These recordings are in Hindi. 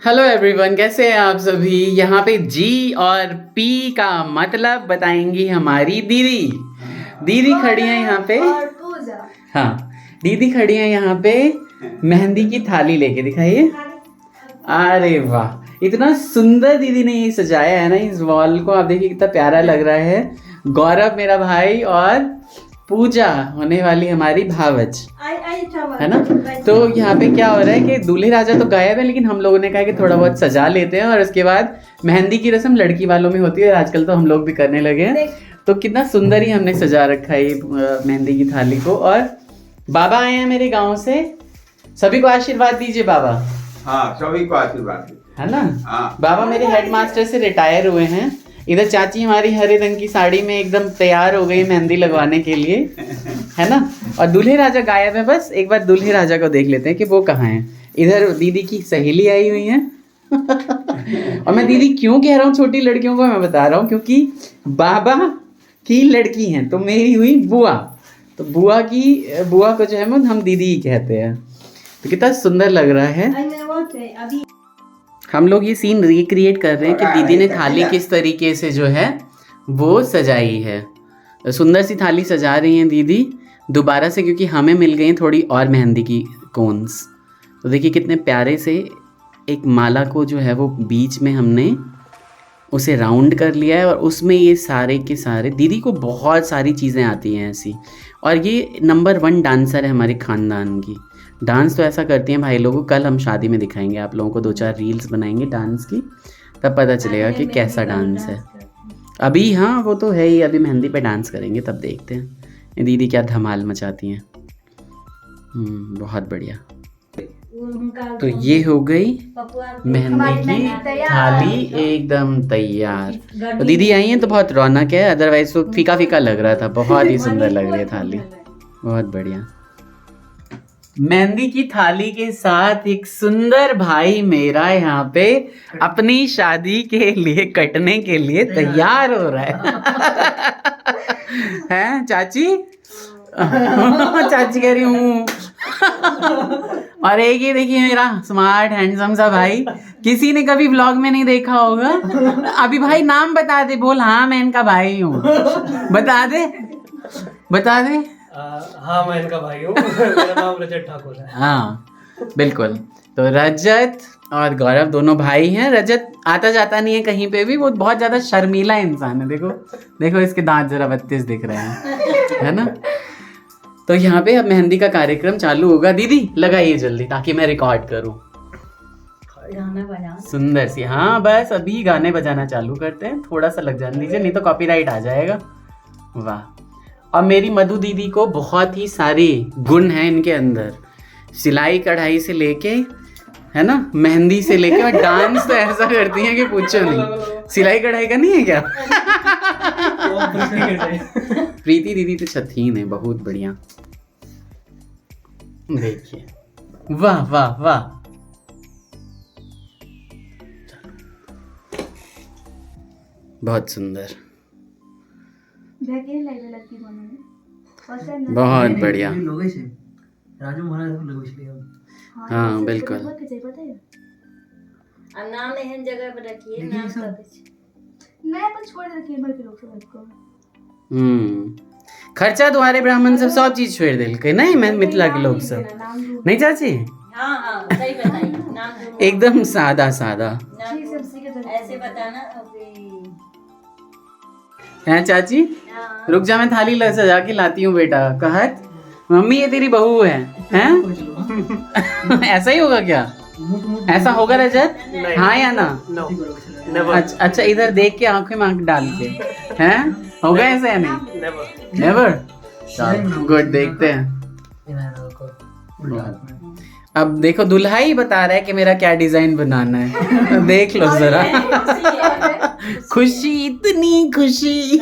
हेलो एवरीवन, कैसे हैं आप सभी। यहाँ पे जी और पी का मतलब बताएंगी हमारी दीदी। दीदी खड़ी हैं यहाँ पे। और पूजा। हाँ, दीदी खड़ी हैं यहाँ पे मेहंदी की थाली लेके। दिखाइए। अरे वाह, इतना सुंदर दीदी ने ये सजाया है ना इस वॉल को। आप देखिए कितना प्यारा लग रहा है। गौरव मेरा भाई और पूजा होने वाली हमारी भावच है ना। तो यहाँ पे क्या हो रहा है कि दूल्हे राजा तो गायब है, लेकिन हम लोगों ने कहा कि थोड़ा बहुत सजा लेते हैं और उसके बाद मेहंदी की रस्म लड़की वालों में होती है, आजकल तो हम लोग भी करने लगे हैं। तो कितना सुंदर ही हमने सजा रखा है ये मेहंदी की थाली को। और बाबा आए हैं मेरे गाँव से, सभी को आशीर्वाद दीजिए बाबा। हाँ, सभी को आशीर्वाद है ना। हाँ। बाबा मेरे हेडमास्टर से रिटायर हुए हैं। इधर चाची हमारी हरे रंग की साड़ी में एकदम तैयार हो गई मेहंदी लगवाने के लिए, है ना। और दूल्हे राजा गायब है। बस एक बार दूल्हे राजा को देख लेते हैं कि वो कहाँ हैं। इधर दीदी की सहेली आई हुई है। और मैं दीदी क्यों कह रहा हूँ छोटी लड़कियों को, मैं बता रहा हूँ क्योंकि बाबा की लड़की हैं तो मेरी हुई बुआ। तो बुआ को जो है हम दीदी ही कहते हैं। तो कितना सुंदर लग रहा है। हम लोग ये सीन रिक्रिएट कर रहे हैं कि दीदी ने थाली किस तरीके से जो है वो सजाई है। सुंदर सी थाली सजा रही हैं दीदी दोबारा से, क्योंकि हमें मिल गई थोड़ी और मेहंदी की कोन्स। तो देखिए कितने प्यारे से एक माला को जो है वो बीच में हमने उसे राउंड कर लिया है और उसमें ये सारे के सारे, दीदी को बहुत सारी चीज़ें आती हैं ऐसी। और ये नंबर 1 डांसर है हमारे ख़ानदान की। डांस तो ऐसा करती हैं भाई लोगों, कल हम शादी में दिखाएंगे आप लोगों को, 2-4 रील्स बनाएंगे डांस की, तब पता चलेगा कि कैसा डांस है। अभी हाँ वो तो है ही, अभी मेहंदी पे डांस करेंगे तब देखते हैं ये दीदी क्या धमाल मचाती हैं। बहुत बढ़िया। तो ये हो गई मेहंदी की थाली एकदम तैयार। तो दीदी आई हैं तो बहुत रौनक है, अदरवाइज तो फीका फीका लग रहा था। बहुत ही सुंदर लग रही है थाली, बहुत बढ़िया। मेहंदी की थाली के साथ एक सुंदर भाई मेरा यहाँ पे अपनी शादी के लिए कटने के लिए तैयार हो रहा है। हैं चाची? चाची कह रही हूँ। और एक ये देखिए मेरा स्मार्ट हैंडसम सा भाई, किसी ने कभी व्लॉग में नहीं देखा होगा। अभी भाई नाम बता दे, बोल हाँ मैं इनका भाई हूँ। बता दे। हाँ मैं इनका भाई हूँ। मेरा नाम रजत ठाकुर है। हाँ बिल्कुल। तो रजत और गौरव दोनों भाई हैं। रजत आता जाता नहीं है कहीं पे भी, वो बहुत ज़्यादा शर्मीला इंसान है। देखो इसके दांत जरा 32 दिख रहे हैं, है ना। तो यहाँ पे अब मेहंदी का कार्यक्रम चालू होगा। दीदी लगाइए जल्दी ताकि मैं रिकॉर्ड करूँ। सुंदर सी, हाँ बस अभी गाने बजाना चालू करते हैं, थोड़ा सा लग जाने दीजिए नहीं तो कॉपीराइट आ जाएगा। वाह। और मेरी मधु दीदी को बहुत ही सारे गुण हैं इनके अंदर, सिलाई कढ़ाई से लेके, है ना, मेहंदी से लेके, और डांस तो ऐसा करती हैं कि पूछो नहीं। सिलाई कढ़ाई का नहीं है क्या? प्रीति दीदी तो छतीन है, बहुत बढ़िया। देखिए, वाह वाह वाह, बहुत सुंदर, बहुत बढ़िया। हाँ बिल्कुल। नाम एहन जगह पर रखिए, नाम मैं अपन छोड़ रखिए मर के लोग सबको। खर्चा द्वारे ब्राह्मण सब चीज छोड़ दिल के नहीं, मैं मिथिला के लोग सब नहीं चाची। हाँ सही बताइए, नाम एकदम सादा ऐसे बताना। है चाची, रुक जा मैं थाली सजा के लाती हूँ बेटा। कहत मम्मी ये तेरी बहू है, हैं? ऐसा ही होगा क्या? ऐसा होगा रजत? हाँ या ना? अच्छा इधर देख के आंखें में आंख डाल के, हैं? होगा ऐसा या नहीं? नेवर। गुड, देखते हैं। अब देखो दूल्हा ही बता रहा है कि मेरा क्या डिजाइन बनाना है। देख लो जरा। खुशी, इतनी खुशी,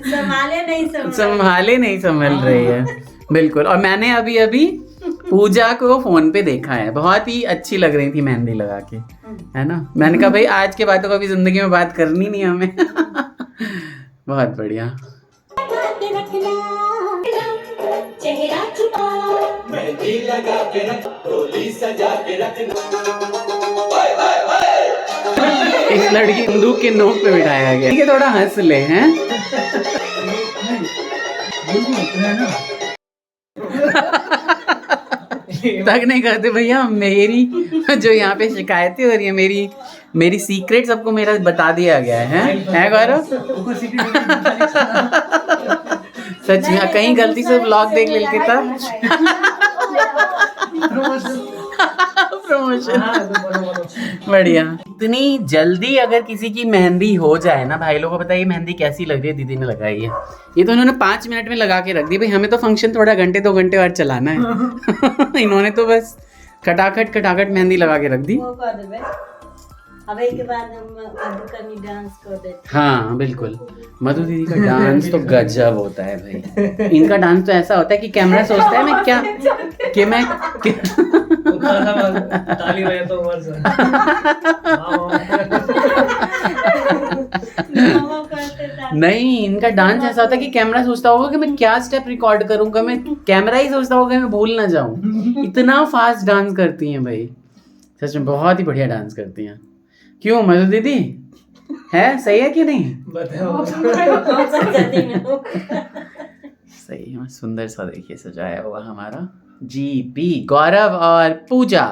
संभाले नहीं संभल रही है। बिल्कुल। और मैंने अभी पूजा को फोन पे देखा है, बहुत ही अच्छी लग रही थी मेहंदी लगा के, है ना। मैंने कहा भाई आज के बातों को भी जिंदगी में बात करनी नहीं हमें। बहुत बढ़िया। इस लड़की बंदूक के नोक पे बिठाया गया, ठीक है थोड़ा हंस ले हैं। तक नहीं करते भैया, मेरी जो यहाँ पे शिकायतें हो रही है, मेरी सीक्रेट सबको मेरा बता दिया गया है गौरव? सच में कहीं गलती से व्लॉग देख लेते था। प्रमोशन बढ़िया। इतनी जल्दी अगर किसी की मेहंदी हो जाए ना, भाई लोगों को बताइए मेहंदी कैसी लग रही है, दीदी ने लगाई है। ये तो इन्होंने 5 मिनट में लगा के रख दी। भाई हमें तो फंक्शन थोड़ा घंटे 2 घंटे और चलाना है। इन्होंने तो बस खटाखट मेहंदी लगा के रख दी। अब एक बाद मधुकनी डांस कर देते। हाँ बिल्कुल, मधु दीदी का डांस तो गजब होता है भाई। इनका डांस तो ऐसा होता है कि कैमरा सोचता है मैं क्या कि मैं ताली बजे तो उमर से नहीं, इनका डांस ऐसा होता है कि कैमरा सोचता होगा कि मैं क्या स्टेप रिकॉर्ड करूंगा, मैं कैमरा ही सोचता होगा कि मैं भूल ना जाऊं। इतना फास्ट डांस करती हैं भाई, सच में बहुत ही बढ़िया डांस करती हैं। क्यों मधु दीदी, है सही है कि नहीं? बताओ। सही है, सुंदर सा देखिए सजाया हुआ हमारा जीपी गौरव और पूजा।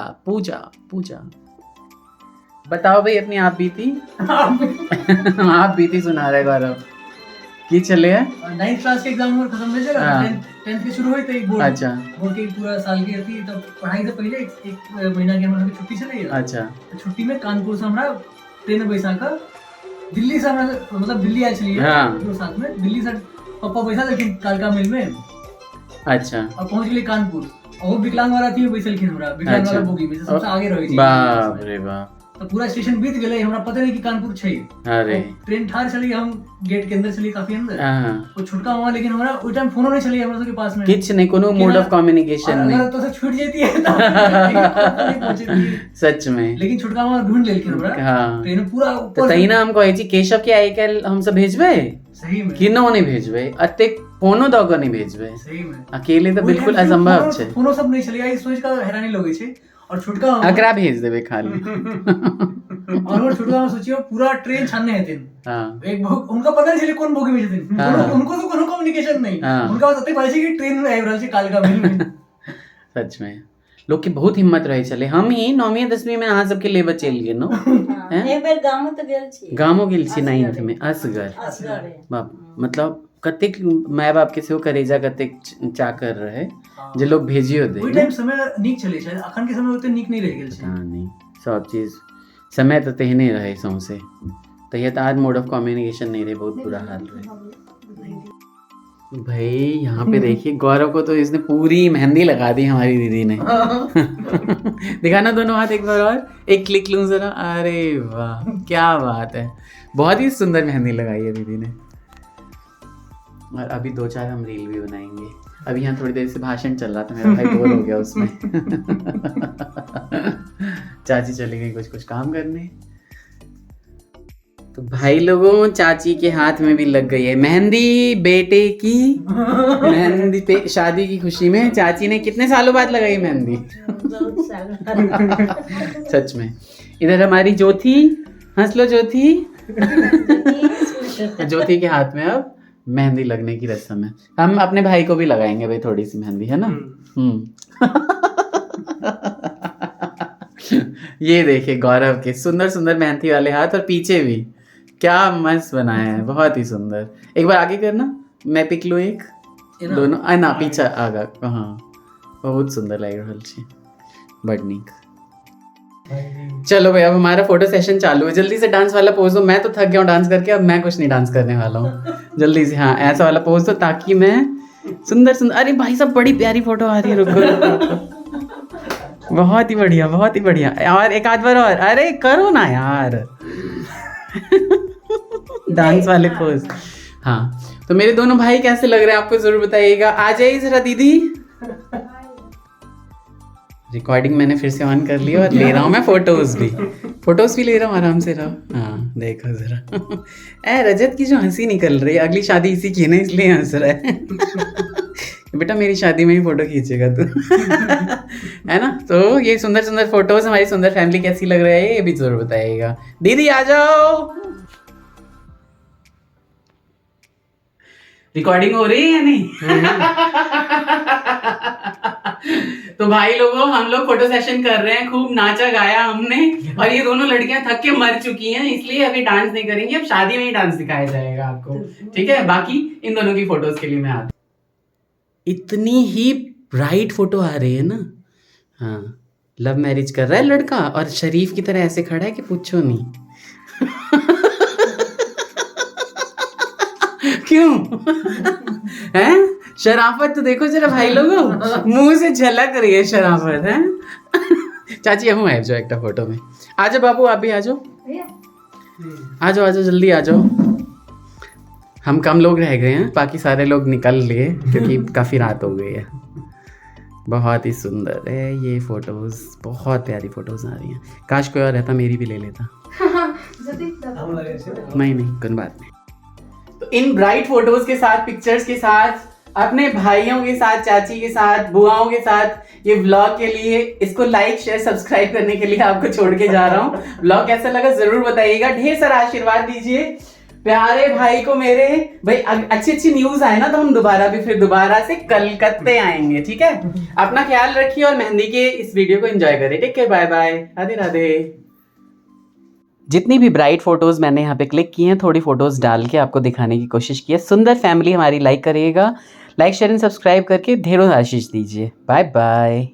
बताओ भाई अपनी आप बीती। आप बीती सुना रहे गौरव की चले है। 9th क्लास के एग्जाम और खत्म हो जाएगा, 10th के शुरू हुई थी बोर्ड। अच्छा, बोर्ड के पूरा साल की थी, तब पढ़ाई से पहले एक महीना के हमारे छुट्टी चली गई। अच्छा, तो छुट्टी में कानपुर से हमारा ट्रेन में बैठा का दिल्ली से हमारा मतलब दिल्ली आए चलिए। हाँ। तो साथ में दिल्ली से पापा बैठा लेकिन कालका मिल में। अच्छा, और पहुंच गए कानपुर, और विकलांग वाला थी बैठल खिन हमरा, विकलांग वाला बोगी में सबसे आगे रही थी। बाप रे बाप। तो पूरा स्टेशन बीत गए, हमरा पता नहीं कि कानपुर छै। अरे ट्रेन ठार चली, हम गेट के अंदर चली काफी अंदर। हाँ, वो छुटका हुआ, लेकिन हमारा उस टाइम फोनो नहीं चली हमरा के पास में। किच नहीं, कोनो मोड ऑफ कम्युनिकेशन नहीं। अगर तो से छूट जाती है तो नहीं पहुंचती। सच में। लेकिन छुटका हुआ ढूंढ लेलखिन हमरा। हाँ, ट्रेन पूरा तो ऊपर तही ना हम कहै छी केशव के आइ काल्हि हम सब भेजबै, सही में किनो नहीं भेजबै, अतेक फोनो दऽ कऽ नहीं भेजबै। सही में अकेले तो बिल्कुल असंभव छै। फोनो सब नहीं चली, आई सोच का हैरानी लगे छै। और छुटका अकरा भेज देबै खाली। और वो छुटका में सोचियो पूरा ट्रेन छानने है दिन। हाँ, एक उनका पता नहीं चले कौन बोगी में थे। हाँ। उनको तो कोनो कम्युनिकेशन नहीं। हाँ। उनका बस अते पता छै कि ट्रेन में आइ रहल छै कालका मिल में। सच में लोग की बहुत हिम्मत रहे चले। हम ही 9वीं 10वीं में अहाँ सबके लेबे चलि गेलहुँ। एक बेर गामो तो गेल छी। गामो गेल छी 9th में असगर। बाप, मतलब कतेक माय बाप के सेहो करेजा कतेक चाकर रहे जे लोग भेजियो दे। ओइ टाइम समय नीक चले छै, अखन के समय ओते नीक नहीं रह गेल छै। पता नहीं, सब चीज समय तो तेहने रहे सौंसे। तहिया तो आज मोड ऑफ कम्युनिकेशन नहीं रहे, बहुत बुरा हाल रहे। भाई यहाँ पे देखिए गौरव को तो इसने पूरी मेहंदी लगा दी हमारी दीदी ने। दिखाना दोनों हाथ एक बार और, एक क्लिक लूं जरा। अरे वाह क्या बात है, बहुत ही सुंदर मेहंदी लगाई है दीदी ने। और अभी 2-4 हम रील भी बनाएंगे। अभी यहाँ थोड़ी देर से भाषण चल रहा था, मेरा भाई बोर हो गया उसमें। चाची चली गई कुछ काम करने। तो भाई लोगों, चाची के हाथ में भी लग गई है मेहंदी बेटे की। मेहंदी पे शादी की खुशी में चाची ने कितने सालों बाद लगाई मेहंदी। सच में। इधर हमारी ज्योति, हंस लो ज्योति। ज्योति के हाथ में अब मेहंदी लगने की रस्म है। हम अपने भाई को भी लगाएंगे भाई थोड़ी सी मेहंदी, है ना। ये देखिए गौरव के सुंदर सुंदर मेहंदी वाले हाथ, और पीछे भी क्या मस्त बनाया है, बहुत ही सुंदर। एक बार आगे करना, मैं पिक लूँ एक दोनों ना पीछे आगा। हाँ, बहुत सुंदर लग रहा है, बड़ नीक। चलो भाई अब हमारा फोटो सेशन चालू है। जल्दी से डांस वाला पोज दो, मैं तो थक गया हूँ डांस करके, अब मैं कुछ नहीं डांस करने वाला हूँ। जल्दी से हाँ ऐसा वाला पोज दो ताकि मैं सुंदर सुंदर। अरे भाई सब बड़ी प्यारी फोटो आ रही है, रुको। बहुत ही बढ़िया, बहुत ही बढ़िया। और एक आध बार और, अरे करो ना यार। डांस वाले पोज। हाँ, तो मेरे दोनों भाई कैसे लग रहे हैं आपको जरूर बताइएगा। आ जाइए जरा दीदी। रिकॉर्डिंग मैंने फिर से ऑन कर लिया और ले रहा हूँ मैं फोटोज भी ले रहा हूँ, आराम से रहो। हाँ देखो जरा। ए रजत की जो हंसी निकल रही है, अगली शादी इसी की है ना, इसलिए हंस रहा है। बेटा मेरी शादी में ही फोटो खींचेगा तू है ना। तो ये सुंदर सुंदर फोटोज हमारी सुंदर फैमिली कैसी लग रही है ये भी जरूर बताइएगा। दीदी आ जाओ, रिकॉर्डिंग हो रही है या नहीं? तो भाई लोगों हम लोग फोटो सेशन कर रहे हैं, खूब नाचा गाया हमने और ये दोनों लड़कियां थक के मर चुकी हैं, इसलिए अभी डांस नहीं करेंगी, अब शादी में ही डांस दिखाया जाएगा आपको, ठीक है। बाकी इन दोनों की फोटोज के लिए मैं आता, इतनी ही ब्राइट फोटो आ रही है ना। हाँ, लव मैरिज कर रहा है लड़का और शरीफ की तरह ऐसे खड़ा है कि पूछो नहीं। क्यों हैं? शराफत तो देखो जरा भाई लोगों, मुंह से झलक रही है शराफत है। चाची हम आए जाओ एक फोटो में, आ जाओ बाबू आप भी आ जाओ, आ जाओ जल्दी आ जाओ। हम कम लोग रह गए हैं, बाकी सारे लोग निकल लिए क्योंकि काफ़ी रात हो गई है। बहुत ही सुंदर है ये फोटोज, बहुत प्यारी फोटोज आ रही हैं। काश कोई और रहता मेरी भी ले लेता। नहीं कोई बात नहीं। तो इन ब्राइट फोटोज के साथ, पिक्चर्स के साथ, अपने भाइयों के साथ, चाची के साथ, बुआओं के साथ ये व्लॉग के लिए, इसको लाइक शेयर सब्सक्राइब करने के लिए आपको छोड़ के जा रहा हूँ। व्लॉग कैसा लगा जरूर बताइएगा, ढेर सारा आशीर्वाद दीजिए प्यारे भाई को मेरे। भाई अच्छी अच्छी न्यूज आए ना तो हम दोबारा से कलकत्ते आएंगे, ठीक है। अपना ख्याल रखिए और मेहंदी के इस वीडियो को एंजॉय करें। Take care, bye bye, Radhe Radhe. जितनी भी ब्राइट फोटोज मैंने यहाँ पे क्लिक की हैं, थोड़ी फोटोज डाल के आपको दिखाने की कोशिश की है। सुंदर फैमिली हमारी लाइक करिएगा, लाइक शेयर एंड सब्सक्राइब करके ढेरों आशीष दीजिए। Bye bye.